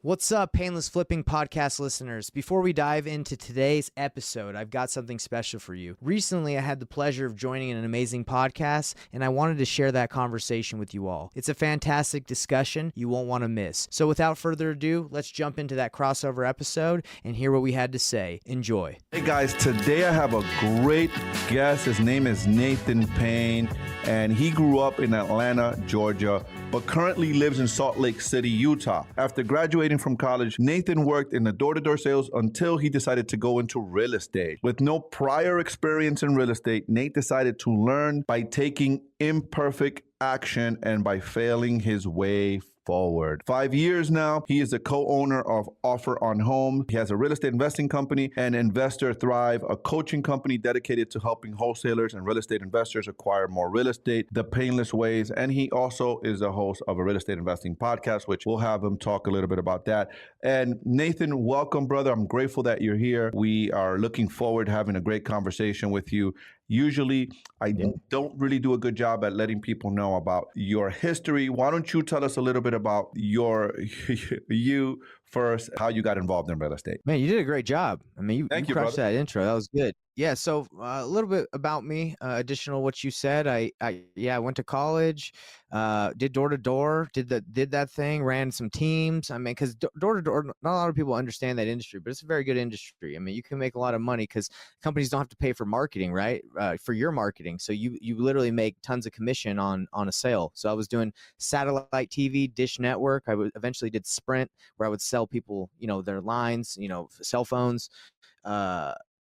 What's up, Painless Flipping podcast listeners? Before we dive into today's episode, I've got something special for you. Recently, I had the pleasure of joining an amazing podcast, and I wanted to share that conversation with you all. It's a fantastic discussion you won't want to miss. So without further ado, let's jump into that crossover episode and hear what we had to say. Enjoy. Hey guys, today I have a great guest. His name is Nathan Payne, and he grew up in Atlanta, Georgia, but currently lives in Salt Lake City, Utah. After graduating from college, Nathan worked in the door-to-door sales until he decided to go into real estate. With no prior experience in real estate, Nate decided to learn by taking imperfect action and by failing his way forward. 5 years now, he is a co-owner of Offer on Home. He has a real estate investing company and Investor Thrive, a coaching company dedicated to helping wholesalers and real estate investors acquire more real estate the painless ways. And he also is a host of a real estate investing podcast, which we'll have him talk a little bit about that. And Nathan, welcome, brother. I'm grateful that you're here. We are looking forward to having a great conversation with you. Usually, I don't really do a good job at letting people know about your history. Why don't you tell us a little bit about you first, how you got involved in real estate? Man, you did a great job. I mean, you crushed brother. that intro. That was good. Yeah, so a little bit about me, additional what you said. I went to college, did door to door, did that thing, ran some teams. I mean, because door to door, not a lot of people understand that industry, but it's a very good industry. I mean, you can make a lot of money because companies don't have to pay for marketing, right? For your marketing, so you literally make tons of commission on a sale. So I was doing satellite TV, Dish Network. I eventually did Sprint, where I would sell people, their lines, cell phones.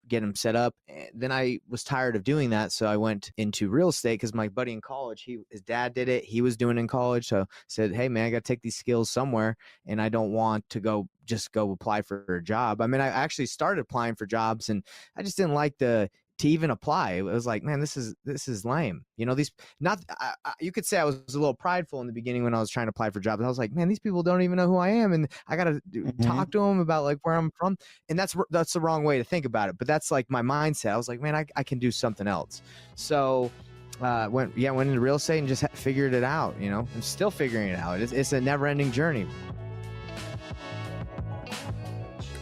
Get them set up. And then I was tired of doing that, so I went into real estate because my buddy in college, his dad did it. He was doing it in college, so I said, "Hey man, I got to take these skills somewhere, and I don't want to go apply for a job." I mean, I actually started applying for jobs, and I just didn't like to even apply. It was like, man, this is lame. You could say I was a little prideful in the beginning when I was trying to apply for jobs. I was like, man, these people don't even know who I am, and I got to talk to them about like where I'm from. And that's the wrong way to think about it. But that's like my mindset. I was like, man, I can do something else. So went into real estate and just figured it out. I'm still figuring it out. It's a never-ending journey.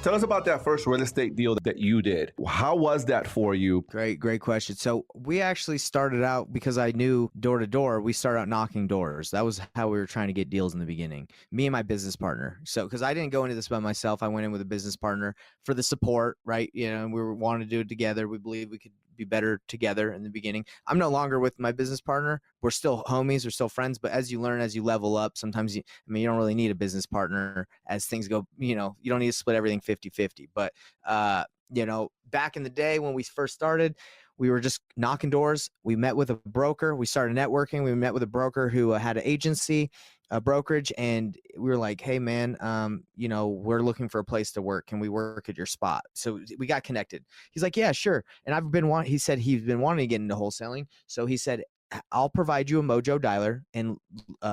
Tell us about that first real estate deal that you did. How was that for you? Great question. So we actually started out, because I knew door to door, we started out knocking doors. That was how we were trying to get deals in the beginning, me and my business partner. So, because I didn't go into this by myself, I went in with a business partner for the support, right? And we wanted to do it together. We believe we could be better together in the beginning. I'm no longer with my business partner. We're still homies, we're still friends, but as you learn, as you level up, sometimes you don't really need a business partner as things go, you don't need to split everything 50-50. But back in the day when we first started, we were just knocking doors. We met with a broker. We started networking. We met with a broker who had an agency, a brokerage, and we were like, hey man, we're looking for a place to work. Can we work at your spot? So we got connected. He's like, yeah, sure. And he said he's been wanting to get into wholesaling. So he said, I'll provide you a Mojo dialer and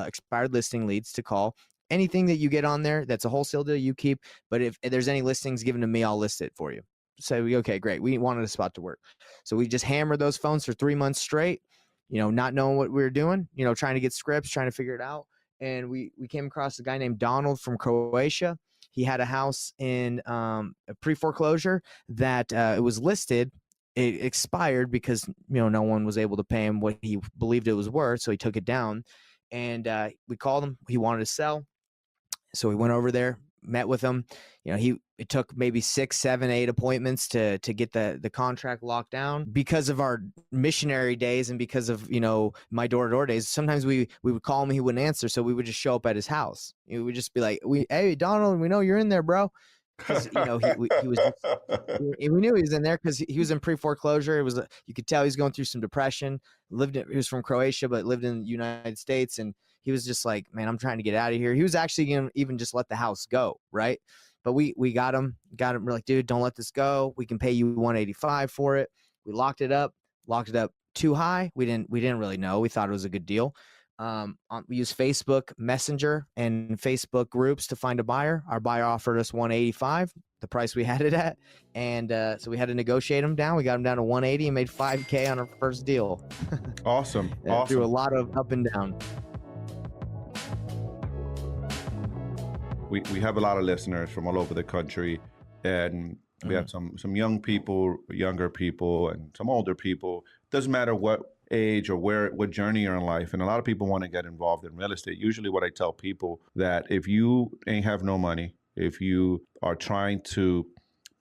expired listing leads to call. Anything that you get on there that's a wholesale deal, you keep. But if there's any listings given to me, I'll list it for you. So okay, great. We wanted a spot to work. So we just hammered those phones for 3 months straight, not knowing what we were doing, trying to get scripts, trying to figure it out. And we came across a guy named Donald from Croatia. He had a house in a pre-foreclosure that it was listed. It expired because, no one was able to pay him what he believed it was worth. So he took it down, and we called him. He wanted to sell. So we went over there, met with him. It took maybe 6, 7, 8 appointments to get the contract locked down. Because of our missionary days and because of, my door-to-door days, sometimes we would call him, he wouldn't answer. So we would just show up at his house. It would just be like, hey, Donald, we know you're in there, bro. Because he was we knew he was in there because he was in pre-foreclosure. It was you could tell he was going through some depression. He was from Croatia but lived in the United States, and he was just like, man, I'm trying to get out of here. He was actually gonna even just let the house go, right? But we got him. We're like, dude, don't let this go. We can pay you $185 for it. We locked it up too high. We didn't really know. We thought it was a good deal. We use Facebook Messenger and Facebook groups to find a buyer. Our buyer offered us $185, the price we had it at. And so we had to negotiate him down. We got him down to $180 and made $5K on our first deal. Awesome. Through a lot of up and down. we have a lot of listeners from all over the country, and we have some young people, younger people, and some older people. Doesn't matter what age or what journey you're in life, and a lot of people want to get involved in real estate. Usually, what I tell people that if you ain't have no money, if you are trying to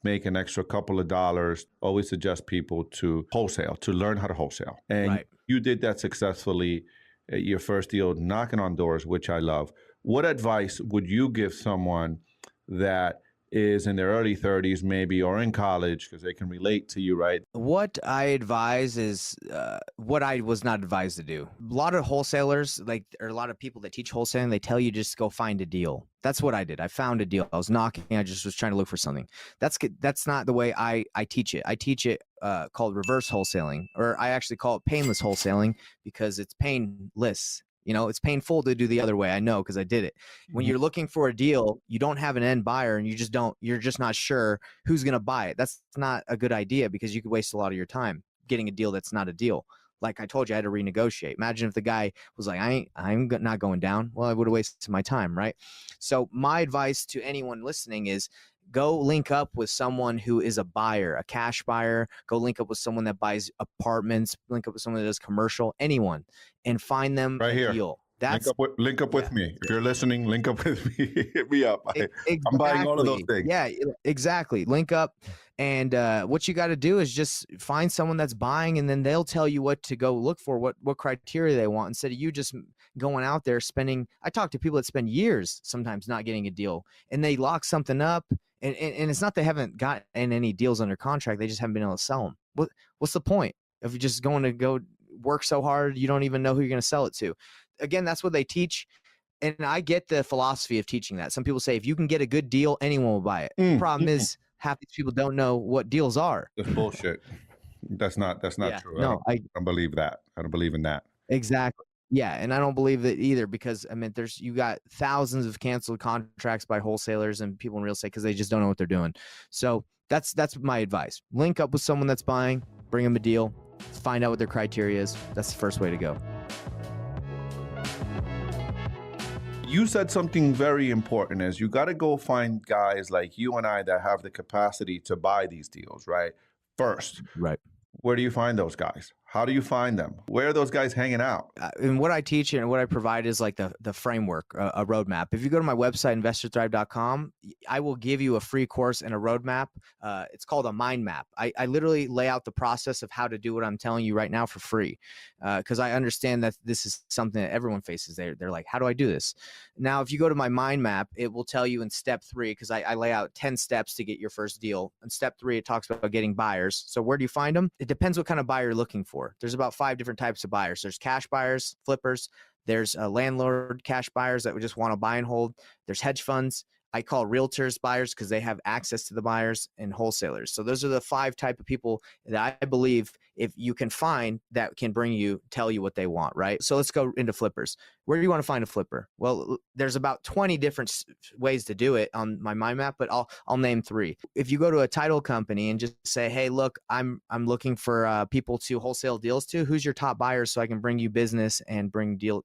make an extra couple of dollars, always suggest people to wholesale, to learn how to wholesale. And Right. you did that successfully at your first deal, knocking on doors, which I love. What advice would you give someone that is in their early 30s, maybe, or in college, because they can relate to you, right? What I advise is what I was not advised to do. A lot of wholesalers, or a lot of people that teach wholesaling, they tell you just go find a deal. That's what I did. I found a deal. I was knocking. I just was trying to look for something. That's not the way I teach it. I teach it called reverse wholesaling, or I actually call it painless wholesaling because it's painless. It's painful to do the other way. I know because I did it. When you're looking for a deal, you don't have an end buyer and you're just not sure who's going to buy it. That's not a good idea because you could waste a lot of your time getting a deal that's not a deal. Like I told you, I had to renegotiate. Imagine if the guy was like, I'm not going down. Well, I would have wasted my time, right? So my advice to anyone listening is go link up with someone who is a buyer, a cash buyer. Go link up with someone that buys apartments, link up with someone that does commercial, anyone, and find them Right a here. deal. That's Link up with me. If you're listening, link up with me. Hit me up. exactly. I'm buying all of those things. Yeah, exactly. Link up. And what you got to do is just find someone that's buying, and then they'll tell you what to go look for, what criteria they want, instead of you just going out there spending. I talk to people that spend years sometimes not getting a deal, and they lock something up. And it's not they haven't gotten any deals under contract. They just haven't been able to sell them. What's the point if you're just going to go work so hard you don't even know who you're going to sell it to? Again, that's what they teach. And I get the philosophy of teaching that. Some people say if you can get a good deal, anyone will buy it. The problem is half these people don't know what deals are. That's bullshit. That's not Yeah, true. no, I don't believe that. I don't believe in that. exactly. Yeah, and I don't believe that either because you got thousands of canceled contracts by wholesalers and people in real estate because they just don't know what they're doing. So that's my advice. Link up with someone that's buying, bring them a deal, find out what their criteria is. That's the first way to go. You said something very important is you got to go find guys like you and I that have the capacity to buy these deals, right? First, Right. where do you find those guys? How do you find them? Where are those guys hanging out? And what I teach and what I provide is like the framework, a roadmap. If you go to my website, investorthrive.com, I will give you a free course and a roadmap. It's called a mind map. I literally lay out the process of how to do what I'm telling you right now for free because I understand that this is something that everyone faces. They're like, how do I do this? Now, if you go to my mind map, it will tell you in step 3, because I lay out 10 steps to get your first deal. In step 3, it talks about getting buyers. So where do you find them? It depends what kind of buyer you're looking for. There's about 5 different types of buyers. There's cash buyers, flippers. There's landlord cash buyers that would just want to buy and hold. There's hedge funds. I call realtors buyers because they have access to the buyers, and wholesalers. So those are the 5 type of people that I believe if you can find that can tell you what they want, right? So let's go into flippers. Where do you want to find a flipper? Well, there's about 20 different ways to do it on my mind map, but I'll name 3. If you go to a title company and just say, hey, look, I'm looking for people to wholesale deals to. Who's your top buyers so I can bring you business and bring deals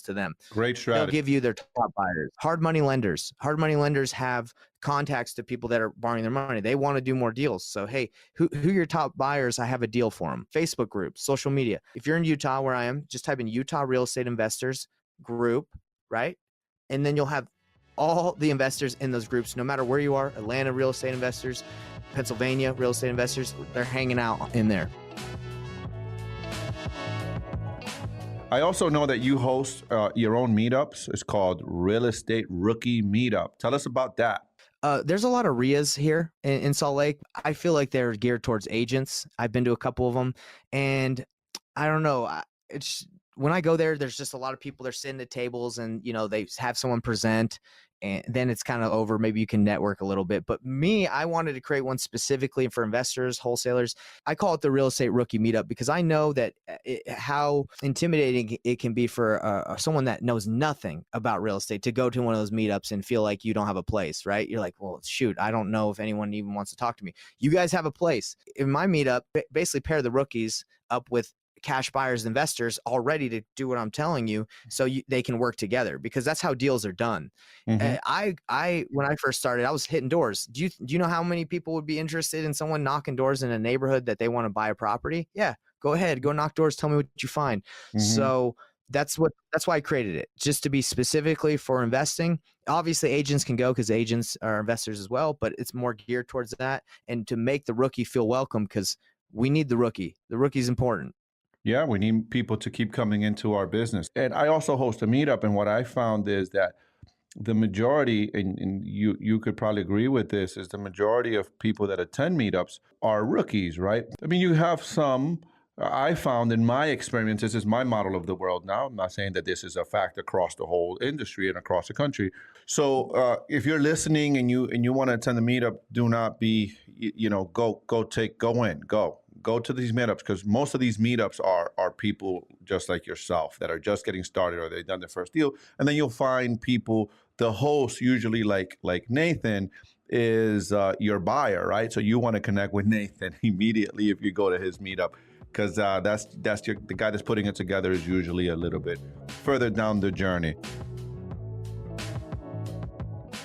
to them? Great strategy. They'll give you their top buyers. Hard money lenders have contacts to people that are borrowing their money. They want to do more deals. So, hey, who are your top buyers? I have a deal for them. Facebook groups, social media. If you're in Utah, where I am, just type in Utah Real Estate Investors Group, right? And then you'll have all the investors in those groups, no matter where you are. Atlanta Real Estate Investors, Pennsylvania Real Estate Investors, they're hanging out in there. I also know that you host your own meetups. It's called Real Estate Rookie Meetup. Tell us about that. There's a lot of RIAs here in Salt Lake. I feel like they're geared towards agents. I've been to a couple of them, and I don't know. It's when I go there, there's just a lot of people. They're sitting at tables, and they have someone present, and then it's kind of over. Maybe you can network a little bit. But me, I wanted to create one specifically for investors, wholesalers. I call it the Real Estate Rookie Meetup because I know that how intimidating it can be for someone that knows nothing about real estate to go to one of those meetups and feel like you don't have a place, right? You're like, well, shoot, I don't know if anyone even wants to talk to me. You guys have a place. In my meetup, basically pair the rookies up with cash buyers, investors all ready to do what I'm telling you, so they can work together, because that's how deals are done. Mm-hmm. When I first started, I was hitting doors. Do you know how many people would be interested in someone knocking doors in a neighborhood that they want to buy a property? Yeah, go ahead, go knock doors. Tell me what you find. Mm-hmm. So that's why I created it, just to be specifically for investing. Obviously, agents can go because agents are investors as well, but it's more geared towards that, and to make the rookie feel welcome, because we need the rookie. The rookie's important. Yeah, we need people to keep coming into our business. And I also host a meetup. And what I found is that the majority, and you could probably agree with this, is the majority of people that attend meetups are rookies, right? I mean, you have some. I found in my experience, this is my model of the world now. I'm not saying that this is a fact across the whole industry and across the country. So if you're listening and you want to attend the meetup, do not be, go to these meetups, because most of these meetups are people just like yourself that are just getting started, or they've done their first deal. And then you'll find people, the host, usually like Nathan, is your buyer, right? So you want to connect with Nathan immediately if you go to his meetup, because the guy that's putting it together is usually a little bit further down the journey.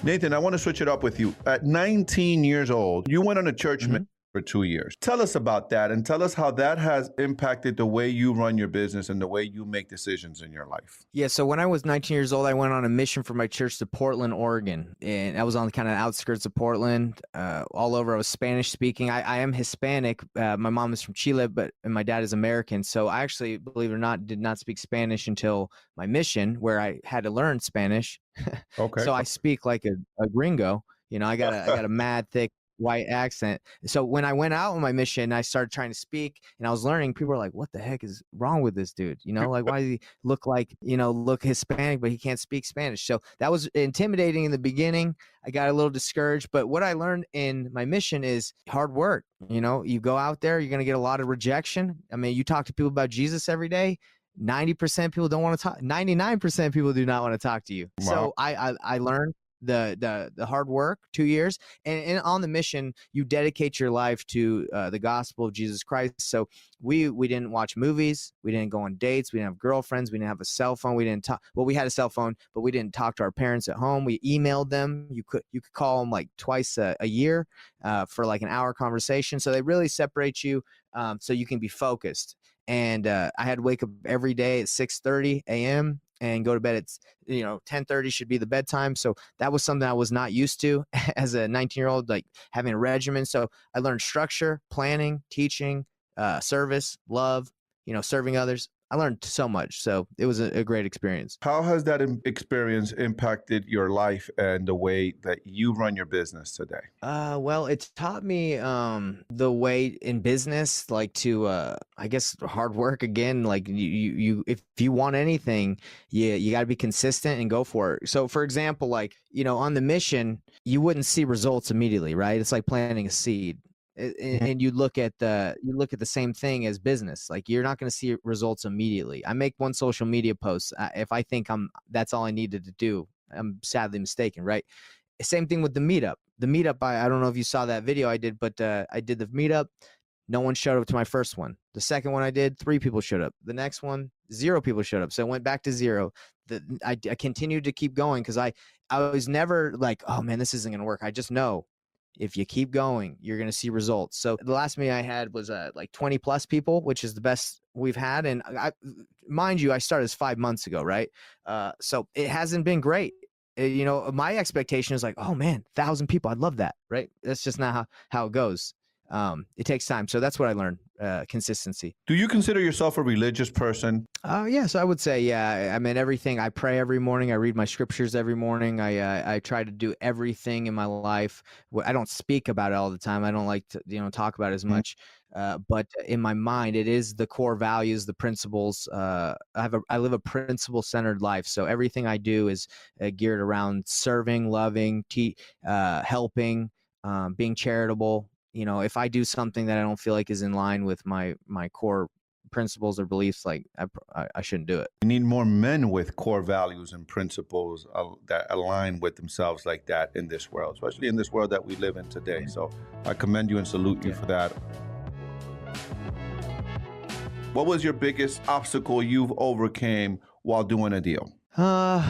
Nathan, I want to switch it up with you. At 19 years old, you went on a church mission for 2 years. Tell us about that, and tell us how that has impacted the way you run your business and the way you make decisions in your life. Yeah, so when I was 19 years old, I went on a mission for my church to Portland, Oregon, and I was on the kind of outskirts of Portland, all over. I was Spanish speaking. I am Hispanic. My mom is from Chile, and my dad is American. So I actually, believe it or not, did not speak Spanish until my mission, where I had to learn Spanish. Okay. So I speak like a gringo. I got a mad thick white accent. So when I went out on my mission, I started trying to speak, and I was learning. People were like, "What the heck is wrong with this dude? Like, why does he look Hispanic, but he can't speak Spanish?" So that was intimidating in the beginning. I got a little discouraged, but what I learned in my mission is hard work. You go out there, you're going to get a lot of rejection. I mean, you talk to people about Jesus every day. 90% people don't want to talk. 99% people do not want to talk to you. Wow. So I learned the hard work, 2 years, and on the mission, you dedicate your life to the gospel of Jesus Christ. So we didn't watch movies, we didn't go on dates, we didn't have girlfriends, we didn't have a cell phone, we didn't talk. Well, we had a cell phone, but we didn't talk to our parents at home. We emailed them. You could call them like twice a year for like an hour conversation. So they really separate you, so you can be focused. And I had to wake up every day at 6:30 a.m. and go to bed at 10:30 should be the bedtime. So that was something I was not used to as a 19-year-old, like having a regimen. So I learned structure, planning, teaching, service, love, serving others. I learned so much. So it was a great experience. How has that experience impacted your life and the way that you run your business today? Well, it's taught me the way in business, like to I guess hard work again. Like you if you want anything, you got to be consistent and go for it. So for example, like on the mission, you wouldn't see results immediately, right? It's like planting a seed. And you look at the same thing as business. Like you're not going to see results immediately. I make one social media post. If I think that's all I needed to do, I'm sadly mistaken, right? Same thing with the meetup. The meetup, I don't know if you saw that video I did, but I did the meetup. No one showed up to my first one. The second one I did, 3 people showed up. The next one, 0 people showed up. So it went back to 0. I continued to keep going because I was never like, oh man, this isn't going to work. I just know if you keep going, you're going to see results. So the last meeting I had was like 20 plus people, which is the best we've had. And mind you, I started 5 months ago, right? So it hasn't been great. My expectation is like, oh man, 1,000 people. I'd love that, right? That's just not how it goes. It takes time. So that's what I learned, consistency. Do you consider yourself a religious person? Yes, I would say, yeah. I mean, everything. I pray every morning. I read my scriptures every morning. I try to do everything in my life. I don't speak about it all the time. I don't like to, talk about it as much. But in my mind, it is the core values, the principles. I live a principle-centered life. So everything I do is geared around serving, loving, helping, being charitable. If I do something that I don't feel like is in line with my core principles or beliefs, like I shouldn't do it. We need more men with core values and principles that align with themselves like that in this world, especially in this world that we live in today. So I commend you and salute you for that. What was your biggest obstacle you've overcame while doing a deal? Uh,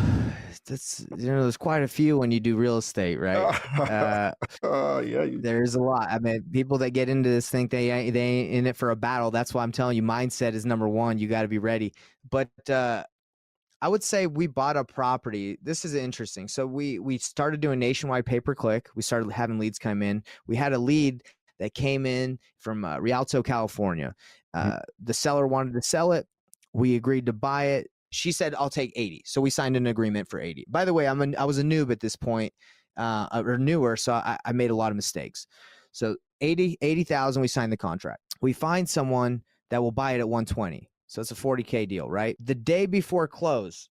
that's there's quite a few when you do real estate, right? Uh, Yeah, there's a lot. I mean, people that get into this think they ain't in it for a battle. That's why I'm telling you, mindset is number one. You got to be ready. But I would say we bought a property. This is interesting. So we started doing nationwide pay per click. We started having leads come in. We had a lead that came in from Rialto, California. Mhm. The seller wanted to sell it. We agreed to buy it. She said, "I'll take 80." So we signed an agreement for 80. By the way, I was a noob at this point, or newer, so I made a lot of mistakes. So 80,000. We signed the contract. We find someone that will buy it at 120. So it's a 40K deal, right? The day before close,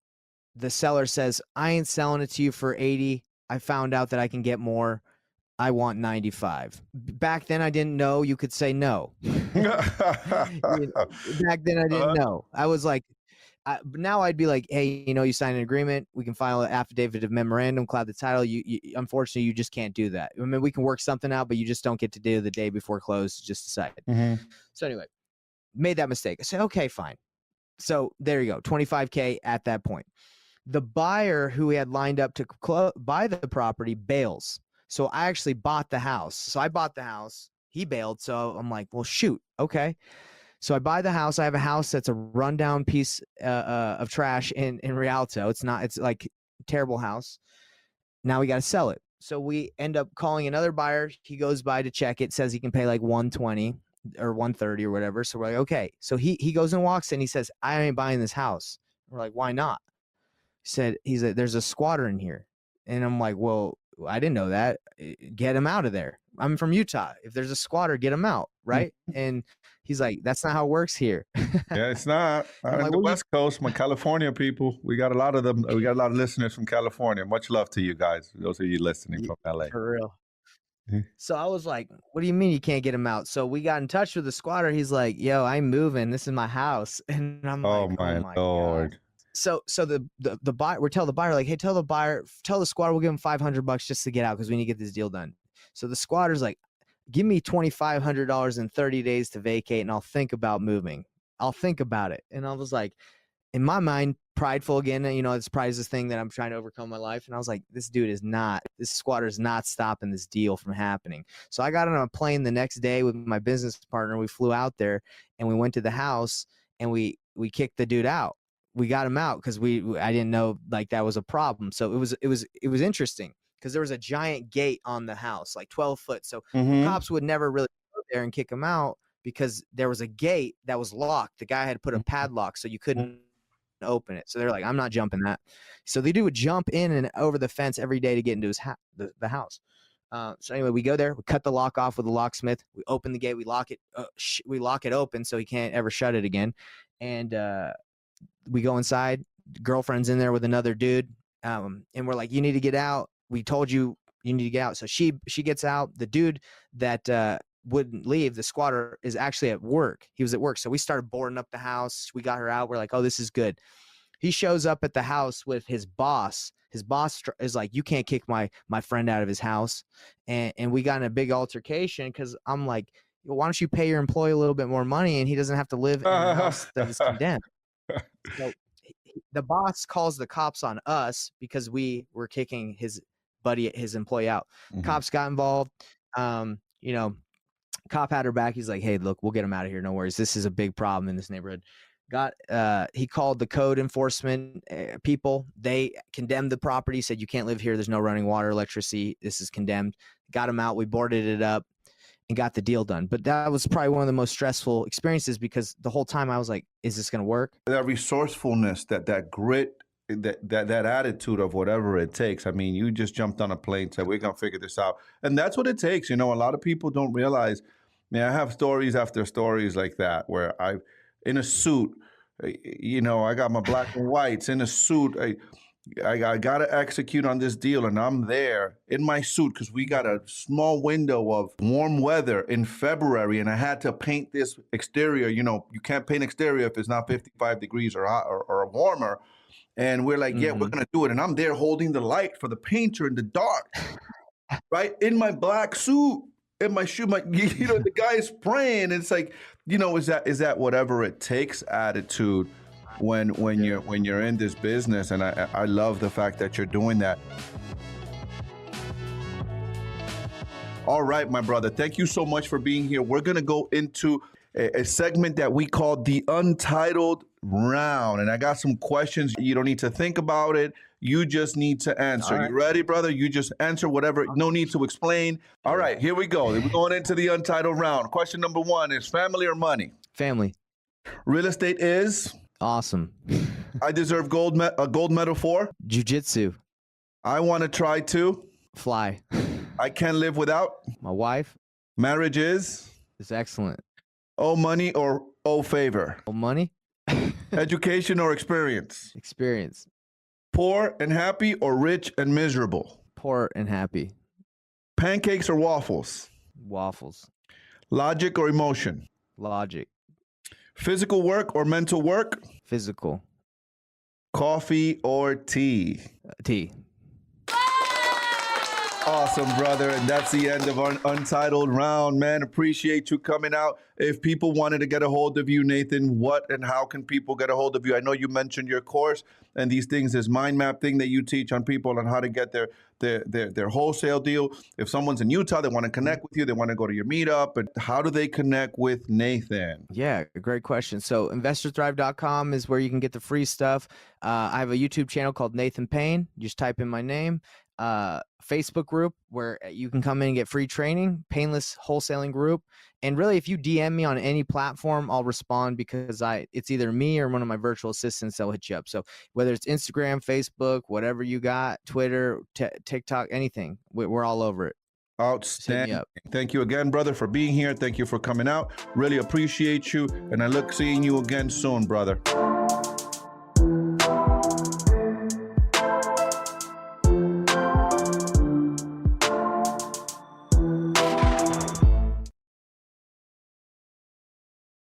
the seller says, "I ain't selling it to you for 80. I found out that I can get more. I want 95." Back then I didn't know you could say no. Back then I didn't Uh-huh. know. I was like, but now I'd be like, "Hey, you signed an agreement. We can file an affidavit of memorandum, cloud the title. You unfortunately, you just can't do that. I mean, we can work something out, but you just don't get to do the day before close. Just decide." Mhm. So anyway, made that mistake. I said, "Okay, fine." So there you go, 25K at that point. The buyer who we had lined up to buy the property bails. So I actually bought the house. So I bought the house. He bailed. So I'm like, well, shoot. Okay. So I buy the house. I have a house that's a rundown piece of trash in Rialto. It's not, it's like terrible house. Now we got to sell it. So we end up calling another buyer. He goes by to check it, says he can pay like 120 or 130 or whatever. So we're like, okay. So he goes and walks in. He says, "I ain't buying this house." We're like, "Why not?" He's like, "There's a squatter in here." And I'm like, "Well, I didn't know that. Get him out of there. I'm from Utah. If there's a squatter, get him out." Right. And he's like, "That's not how it works here." Yeah, it's not. I'm Not in like, the "Well, you West Coast, my California people. We got a lot of them. We got a lot of listeners from California. Much love to you guys. Those of you listening from LA. for real." Mhm. So I was like, "What do you mean you can't get him out?" So we got in touch with the squatter. He's like, "Yo, I'm moving. This is my house." And I'm Oh like, "Oh my my God." Lord. So the buyer, we tell the buyer, like, "Hey, tell the buyer, tell the squatter we'll give him $500 just to get out because we need to get this deal done." So the squatter's like, "Give me $2,500 in 30 days to vacate, and I'll think about moving. I'll think about it." And I was like, in my mind, prideful again. This pride is this thing that I'm trying to overcome in my life. And I was like, this squatter is not stopping this deal from happening. So I got on a plane the next day with my business partner. We flew out there and we went to the house and we kicked the dude out. We got him out because I didn't know like that was a problem. So it was interesting because there was a giant gate on the house, like 12 foot. So Mm-hmm. cops would never really go there and kick him out because there was a gate that was locked. The guy had put a padlock so you couldn't open it. So they're like, "I'm not jumping that." So the dude would jump in and over the fence every day to get into his the house. So anyway, we go there, we cut the lock off with a locksmith, we open the gate, we lock it, open so he can't ever shut it again, and we go inside. Girlfriend's in there with another dude, and we're like, "You need to get out. We told you you need to get out." So she gets out. The dude that wouldn't leave, the squatter, is actually at work. He was at work, so we started boarding up the house. We got her out. We're like, "Oh, this is good." He shows up at the house with his boss. His boss is like, "You can't kick my friend out of his house," and we got in a big altercation because I'm like, "Why don't you pay your employee a little bit more money and he doesn't have to live in a house that is condemned?" So the boss calls the cops on us because we were kicking his employee out. Mhm. Cops got involved. Um, you know, Cop had her back. He's like, "Hey, look, we'll get him out of here. No worries. This is a big problem in this neighborhood." He called the code enforcement people. They condemned the property, said, "You can't live here. There's no running water, electricity. This is condemned." Got him out. We boarded it up and got the deal done. But that was probably one of the most stressful experiences because the whole time I was like, "Is this going to work?" That resourcefulness, that grit, that attitude of whatever it takes. I mean, you just jumped on a plane, said we're gonna figure this out, and that's what it takes. A lot of people don't realize. Man, I have stories after stories like that where in a suit. I got my black and whites in a suit. I got to execute on this deal, and I'm there in my suit because we got a small window of warm weather in February, and I had to paint this exterior. You can't paint exterior if it's not 55 degrees or hot or warmer. And we're like, yeah, we're Mm-hmm. gonna do it. And I'm there holding the light for the painter in the dark, right in my black suit. in my shoe. The guy is praying. It's like, is that whatever it takes attitude when you're in this business? And I love the fact that you're doing that. All right, my brother. Thank you so much for being here. We're going to go into a segment that we call the Untitled Round. And I got some questions. You don't need to think about it. You just need to answer. Right. You ready, brother? You just answer whatever. No need to explain. All right, here we go. We're going into the Untitled Round. Question number 1 is family or money? Family. Real estate is? Awesome. I deserve a gold medal for? Jiu-jitsu. I want to try to? Fly. I can't live without? My wife Marriage is? is excellent. Oh, money or oh, favor? Oh, money. Education or experience? Experience. Poor and happy or rich and miserable? Poor and happy. Pancakes or waffles? Waffles. Logic or emotion? Logic. Physical work or mental work? Physical. Coffee or tea? Tea. Awesome, brother. And that's the end of our Untitled Round, man. Appreciate you coming out. If people wanted to get a hold of you, Nathan, what and how can people get a hold of you? I know you mentioned your course and these things, this mind map thing that you teach on people on how to get their wholesale deal. If someone's in Utah, they want to connect with you, they want to go to your meetup, but how do they connect with Nathan? Yeah, great question. So investorthrive.com is where you can get the free stuff. I have a YouTube channel called Nathan Payne. Just type in my name. Facebook group where you can come in and get free training, Painless Wholesaling Group. And really, if you DM me on any platform, I'll respond because it's either me or one of my virtual assistants that'll hit you up. So whether it's Instagram, Facebook, whatever you got, Twitter, TikTok, anything, we're all over it. Outstanding. Thank you again, brother, for being here. Thank you for coming out. Really appreciate you. And I look seeing you again soon, brother.